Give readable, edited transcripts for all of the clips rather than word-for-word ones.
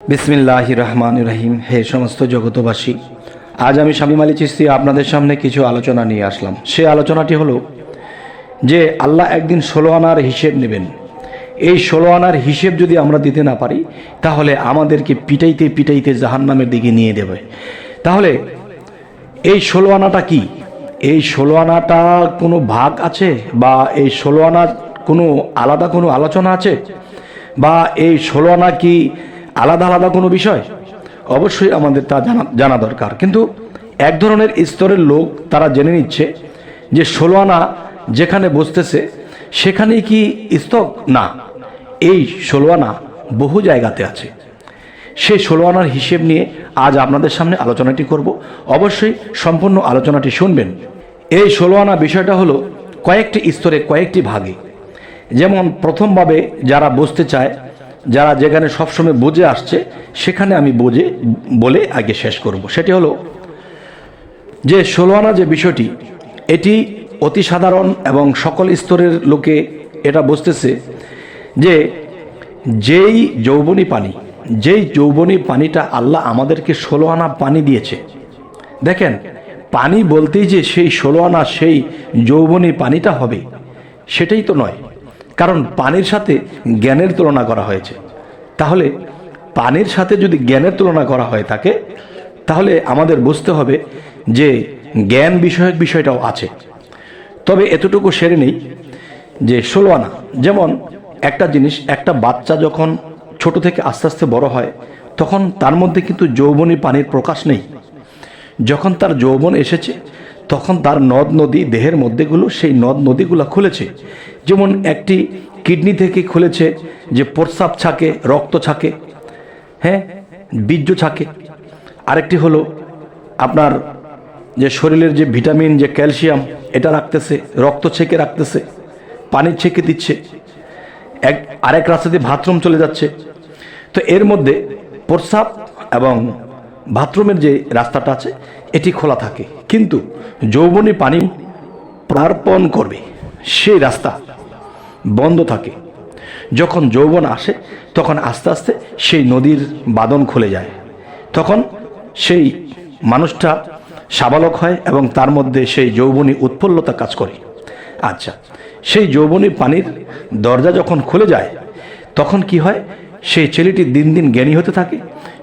বিসমিল্লাহির রহমানির রহিম। হে সমস্ত জগতবাসী, আজ আমি শামীম আলী চিশতি আপনাদের সামনে কিছু আলোচনা নিয়ে আসলাম। সে আলোচনাটি হলো যে আল্লাহ একদিন 16 আনার হিসেব নেবেন। এই 16 আনার হিসেব যদি আমরা দিতে না পারি তাহলে আমাদেরকে পিটাইতে পিটাইতে জাহান্নামের দিকে নিয়ে দেবে। তাহলে এই 16 আনাটা কি? এই 16 আনাটা কোনো ভাগ আছে, বা এই 16 আনার কোনো আলাদা কোনো আলোচনা আছে, বা এই 16 আনা কি আলাদা আলাদা কোনো বিষয়? অবশ্যই আমাদের তা জানা দরকার। কিন্তু এক ধরনের স্তরের লোক তারা জেনে নিচ্ছে যে 16 আনা যেখানে বসতেছে সেখানেই কি স্তক? না, এই 16 আনা বহু জায়গাতে আছে। সেই 16 আনার হিসেব নিয়ে আজ আপনাদের সামনে আলোচনাটি করব। অবশ্যই সম্পূর্ণ আলোচনাটি শুনবেন। এই 16 আনা বিষয়টা হলো কয়েকটি স্তরে, কয়েকটি ভাগে। যেমন প্রথমভাবে যারা বুঝতে চায়, যারা যেখানে সবসময় বুঝে আসছে, সেখানে আমি বলে আগে শেষ করব। সেটি হলো যে 16 আনা যে বিষয়টি, এটি অতি সাধারণ এবং সকল স্তরের লোকে এটা বুঝতেছে যে যেই যৌবনী পানিটা আল্লাহ আমাদেরকে 16 আনা পানি দিয়েছে। দেখেন, পানি বলতেই যে সেই 16 আনা সেই যৌবনী পানিটা হবে সেটাই তো নয়, কারণ পানির সাথে জ্ঞানের তুলনা করা হয়েছে। তাহলে পানির সাথে যদি জ্ঞানের তুলনা করা হয়ে থাকে তাহলে আমাদের বুঝতে হবে যে জ্ঞান বিষয়ক বিষয়টাও আছে। তবে এতটুকু সেরে নেই যে 16 আনা, যেমন একটা জিনিস, একটা বাচ্চা যখন ছোট থেকে আস্তে আস্তে বড় হয় তখন তার মধ্যে কিন্তু যৌবনী পানির প্রকাশ নেই। যখন তার যৌবন এসেছে তখন তার নদ নদী, দেহের মধ্যেগুলো, সেই নদ নদীগুলো খুলেছে। যেমন একটি কিডনি থেকে খুলেছে যে প্রস্রাব ছাকে, রক্ত ছাকে, হ্যাঁ, বীর্য ছাকে। আরেকটি হলো আপনার যে শরীরের যে ভিটামিন, যে ক্যালসিয়াম, এটা রাখতেছে, রক্ত ছেঁকে রাখতেছে, পানি ছেঁকে দিচ্ছে, আরেক রাস্তা দিয়ে বাথরুম চলে যাচ্ছে। তো এর মধ্যে প্রস্রাব এবং বাথরুমের যে রাস্তাটা আছে এটি খোলা থাকে, কিন্তু যৌবনী পানি প্রার্পণ করবে সেই রাস্তা বন্ধ থাকে। যখন যৌবন আসে তখন আস্তে আস্তে সেই নদীর বাঁধন খুলে যায়, তখন সেই মানুষটা সাবালক হয় এবং তার মধ্যে সেই যৌবনী উৎফুল্লতা কাজ করে। আচ্ছা, সেই যৌবনী পানির দরজা যখন খুলে যায় তখন কি হয়? সেই ছেলেটি দিন দিন জ্ঞানী হতে থাকে,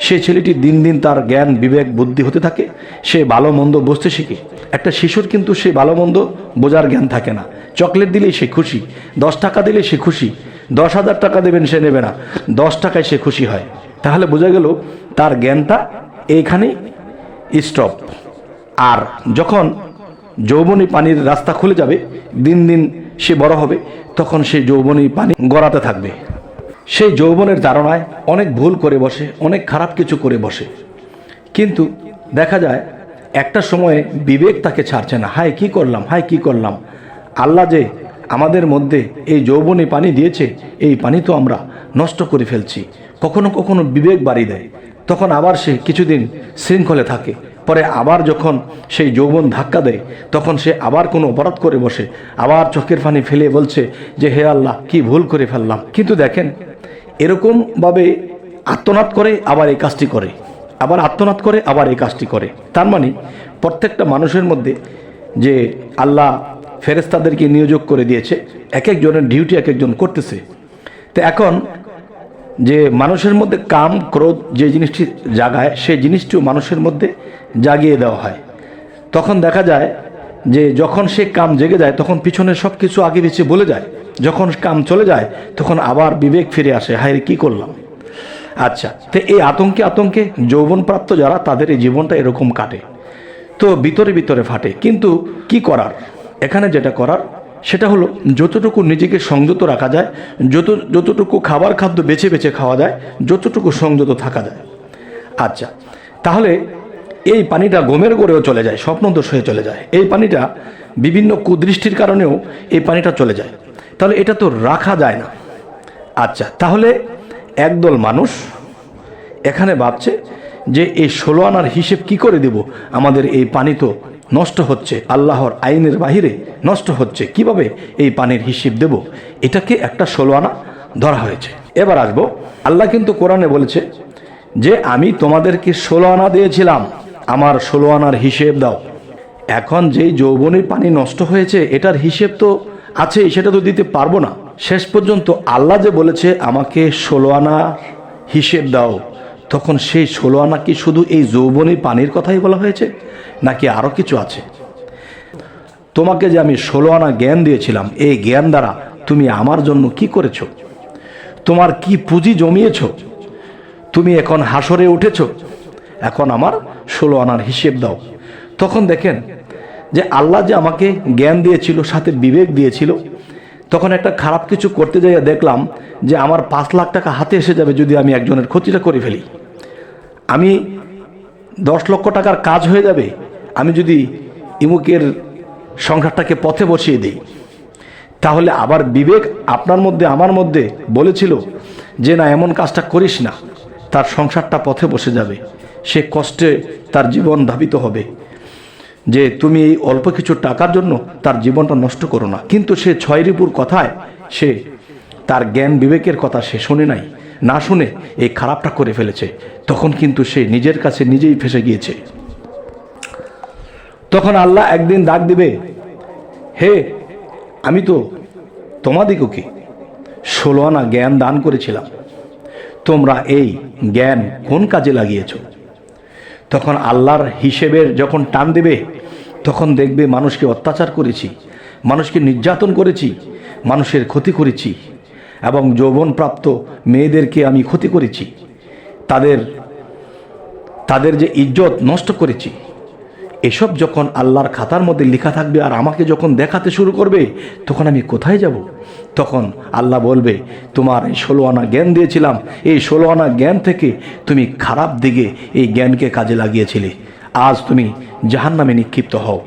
সেই ছেলেটি দিন দিন তার জ্ঞান বিবেক বুদ্ধি হতে থাকে, সে ভালো মন্দ বুঝতে শিখে। একটা শিশুর কিন্তু সে ভালো মন্দ বোঝার জ্ঞান থাকে না। চকলেট দিলেই সে খুশি, 10 টাকা দিলে সে খুশি, 10,000 টাকা দেবেন সে নেবে না, 10 টাকায় সে খুশি হয়। তাহলে বোঝা গেল তার জ্ঞানটা এইখানেই স্টপ। আর যখন যৌবনী পানির রাস্তা খুলে যাবে, দিন দিন সে বড় হবে, তখন সেই যৌবনী পানি গড়াতে থাকবে। সেই যৌবনের ধারণায় অনেক ভুল করে বসে, অনেক খারাপ কিছু করে বসে, কিন্তু দেখা যায় একটা সময়ে বিবেক তাকে ছাড়ছে না। হায় কি করলাম, হায় কি করলাম, আল্লাহ যে আমাদের মধ্যে এই যৌবনী পানি দিয়েছে, এই পানি তো আমরা নষ্ট করে ফেলছি। কখনো কখনো বিবেক বাড়িয়ে দেয়, তখন আবার সে কিছুদিন শৃঙ্খলে থাকে, পরে আবার যখন সেই যৌবন ধাক্কা দেয় তখন সে আবার কোনো অপরাধ করে বসে, আবার চোখের পানি ফেলে বলছে যে হে আল্লাহ, কি ভুল করে ফেললাম। কিন্তু দেখেন, এরকমভাবে আত্মনাদ করে আবার এই কাজটি করে, আবার আত্মনাদ করে আবার এই কাজটি করে। তার মানে প্রত্যেকটা মানুষের মধ্যে যে আল্লাহ ফেরেশতাদেরকে নিয়োগ করে দিয়েছে, এক একজনের ডিউটি এক একজন করতেছে। তো এখন যে মানুষের মধ্যে কাম ক্রোধ যে জিনিসটি জাগায়, সেই জিনিসটিও মানুষের মধ্যে জাগিয়ে দেওয়া হয়। তখন দেখা যায় যে যখন সে কাম জেগে যায় তখন পিছনে সব কিছু আগে পিছিয়ে বলে যায়, যখন কাম চলে যায় তখন আবার বিবেক ফিরে আসে, হায় কি করলাম। আচ্ছা, তো এই আতঙ্কে যৌবনপ্রাপ্ত যারা, তাদের এই জীবনটা এরকম কাটে, তো ভিতরে ভিতরে ফাটে। কিন্তু কি করার, এখানে যেটা করার সেটা হলো যতটুকু নিজেকে সংযত রাখা যায়, যতটুকু খাবার খাদ্য বেছে বেছে খাওয়া যায়, যতটুকু সংযত থাকা যায়। আচ্ছা, তাহলে এই পানিটা ঘুমের গড়েও চলে যায়, স্বপ্নদোষ হয়ে চলে যায়। এই পানিটা বিভিন্ন কুদৃষ্টির কারণেও এই পানিটা চলে যায়, তাহলে এটা তো রাখা যায় না। আচ্ছা, তাহলে একদল মানুষ এখানে ভাবছে যে এই 16 আনার হিসেব কি করে দেব, আমাদের এই পানি তো নষ্ট হচ্ছে, আল্লাহর আইনের বাহিরে নষ্ট হচ্ছে, কিভাবে এই পানির হিসেব দেব? এটাকে একটা 16 আনা ধরা হয়েছে। এবার আসবো, আল্লাহ কিন্তু কোরআনে বলেছে যে আমি তোমাদেরকে 16 আনা দিয়েছিলাম, আমার 16 আনার হিসেব দাও। এখন যেই যৌবনের পানি নষ্ট হয়েছে এটার হিসেব তো আছে, সেটা তো দিতে পারবো না। শেষ পর্যন্ত আল্লাহ যে বলেছে আমাকে 16 আনা হিসেব দাও, তখন সেই 16 আনা কি শুধু এই যৌবনী পানির কথাই বলা হয়েছে, নাকি আরও কিছু আছে? তোমাকে যে আমি 16 আনা জ্ঞান দিয়েছিলাম, এই জ্ঞান দ্বারা তুমি আমার জন্য কি করেছ? তোমার কি পুঁজি জমিয়েছ? তুমি এখন হাসরে উঠেছ, এখন আমার 16 আনার হিসেব দাও। তখন দেখেন যে আল্লাহ যে আমাকে জ্ঞান দিয়েছিল, সাথে বিবেক দিয়েছিল, তখন একটা খারাপ কিছু করতে যাইয়া দেখলাম যে আমার 5 লাখ টাকা হাতে এসে যাবে যদি আমি একজনের ক্ষতিটা করে ফেলি। আমি 10 লক্ষ টাকার কাজ হয়ে যাবে আমি যদি ইমুকের সংসারটাকে পথে বসিয়ে দিই। তাহলে আবার বিবেক আপনার মধ্যে আমার মধ্যে বলেছিল যে না, এমন কাজটা করিস না, তার সংসারটা পথে বসে যাবে, সে কষ্টে তার জীবন ধাবিত হবে, যে তুমি এই অল্প কিছু টাকার জন্য তার জীবনটা নষ্ট করো না। কিন্তু সে 6 রিপুর কথায় সে তার জ্ঞান বিবেকের কথা সে শোনে নাই, না শুনে এই খারাপটা করে ফেলেছে। তখন কিন্তু সে নিজের কাছে নিজেই ফেসে গিয়েছে। তখন আল্লাহ একদিন ডাক দিবে, হে, আমি তো তোমাদিগকে 16 আনা জ্ঞান দান করেছিলাম, তোমরা এই জ্ঞান কোন কাজে লাগিয়েছ? তখন আল্লাহর হিসেবের যখন টান দেবে, তখন দেখবে মানুষকে অত্যাচার করেছি, মানুষকে নির্যাতন করেছি, মানুষের ক্ষতি করেছি, এবং যৌবনপ্রাপ্ত মেয়েদেরকে আমি ক্ষতি করেছি, তাদের যে ইজ্জত নষ্ট করেছি। এসব যখন আল্লাহর খাতার মধ্যে লেখা থাকবে আর আমাকে যখন দেখাতে শুরু করবে, তখন আমি কোথায় যাব? তখন আল্লাহ বলবে, তোমার এই 16 আনা জ্ঞান দিয়েছিলাম, এই 16 আনা জ্ঞান থেকে তুমি খারাপ দিকে এই জ্ঞানকে কাজে লাগিয়েছিলে, আজ তুমি জাহান্নামে নিক্ষিপ্ত হও।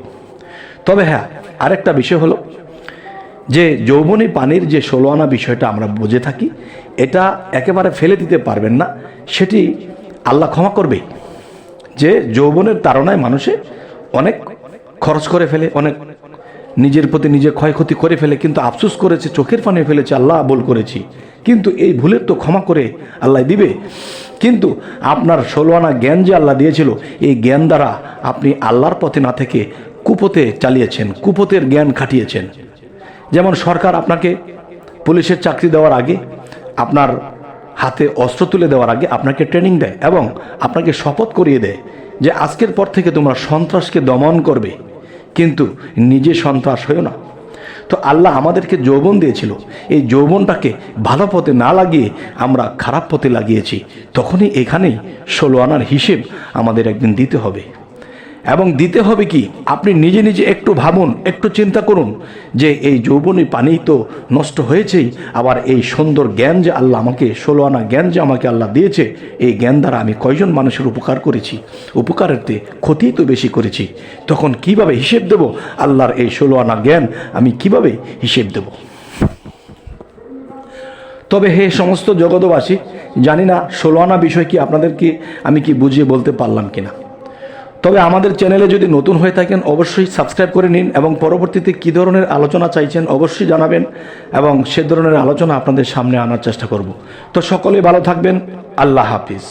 তবে হ্যাঁ, আরেকটা বিষয় হলো যে যৌবনী পানির যে 16 আনা বিষয়টা আমরা বুঝে থাকি, এটা একেবারে ফেলে দিতে পারবেন না, সেটি আল্লাহ ক্ষমা করবে। যে যৌবনের তাড়নায় মানুষে অনেক খরচ করে ফেলে, অনেক নিজের প্রতি নিজে ক্ষয়ক্ষতি করে ফেলে, কিন্তু আফসোস করেছে, চোখের পানি ফেলেছে, আল্লাহ ভুল করেছি, কিন্তু এই ভুলের তো ক্ষমা করে আল্লাহ দিবে। কিন্তু আপনার 16 আনা জ্ঞান যে আল্লাহ দিয়েছিল, এই জ্ঞান দ্বারা আপনি আল্লাহর পথে না থেকে কুপথে চালিয়েছেন, কুপথের জ্ঞান খাটিয়েছেন। যেমন সরকার আপনাকে পুলিশের চাকরি দেওয়ার আগে, আপনার হাতে অস্ত্র তুলে দেওয়ার আগে আপনাকে ট্রেনিং দেয় এবং আপনাকে শপথ করিয়ে দেয় যে আজকের পর থেকে তোমরা সন্ত্রাসকে দমন করবে, কিন্তু নিজে সন্ত্রাস হয়েও না। তো আল্লাহ আমাদেরকে যৌবন দিয়েছিল, এই যৌবনটাকে ভালো পথে না লাগিয়ে আমরা খারাপ পথে লাগিয়েছি। তখনই এখানেই 16 আনার হিসেব আমাদের একদিন দিতে হবে। এবং দিতে হবে কি, আপনি নিজে নিজে একটু ভাবুন, একটু চিন্তা করুন যে এই যৌবনী পানি তো নষ্ট হয়েছেই, আবার এই সুন্দর জ্ঞান যে আল্লাহ আমাকে 16 আনা জ্ঞান যে আমাকে আল্লাহ দিয়েছে, এই জ্ঞান দ্বারা আমি কয়জন মানুষের উপকার করেছি, উপকারেতে ক্ষতি তো বেশি করেছি। তখন কিভাবে হিসেব দেব? আল্লাহর এই 16 আনা জ্ঞান আমি কিভাবে হিসেব দেব? তবে হে সমস্ত জগতবাসী, জানি না 16 আনা বিষয় কি আপনাদেরকে আমি কি বুঝিয়ে বলতে পারলাম কিনা। তবে আমাদের চ্যানেলে যদি নতুন হয়ে থাকেন অবশ্যই সাবস্ক্রাইব করে নিন, এবং পরবর্তীতে কী ধরনের আলোচনা চাইছেন অবশ্যই জানাবেন, এবং সে ধরনের আলোচনা আপনাদের সামনে আনার চেষ্টা করব। তো সকলে ভালো থাকবেন। আল্লাহ হাফিজ।